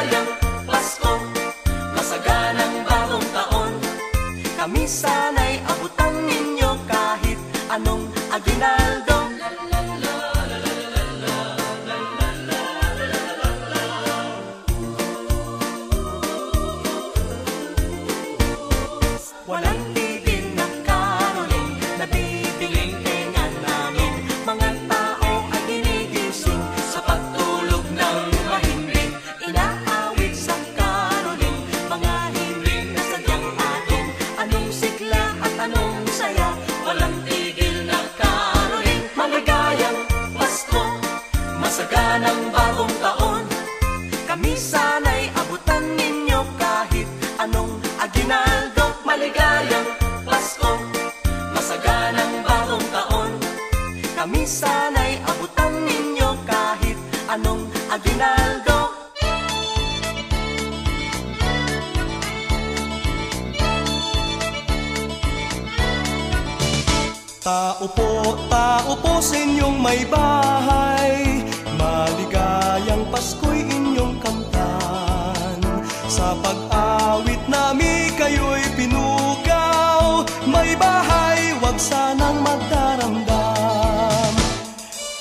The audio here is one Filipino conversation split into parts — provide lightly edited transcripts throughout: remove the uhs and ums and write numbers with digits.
maligayang Pasko, masaganang bagong taon. Kami sana'y abutan ninyo kahit anong aginaldo. Walang tigil na caroling, nabibiling-tingan namin. Mga tao ay ginigising sa pagtulog ng mahimbing. Inaawit sa caroling, mga himbing na sadyang atin. Anong sigla at anong saya, walang tigil na caroling. Maligayang Pasko, masaganang bagong taon. Kami sana'y abutan ninyo kahit anong aginaldo. Maligayang Pasko, masaganang bagong taon. Kami sana'y abutan ninyo kahit anong aginaldo. Tao po sa inyong may bahay, maligayang Pasko'y inyong kamtan. Sa pag-awit namin kayo'y pinugaw, may bahay, wag sanang magdaramdam.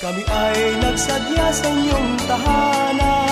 Kami ay nagsadya sa inyong tahanan,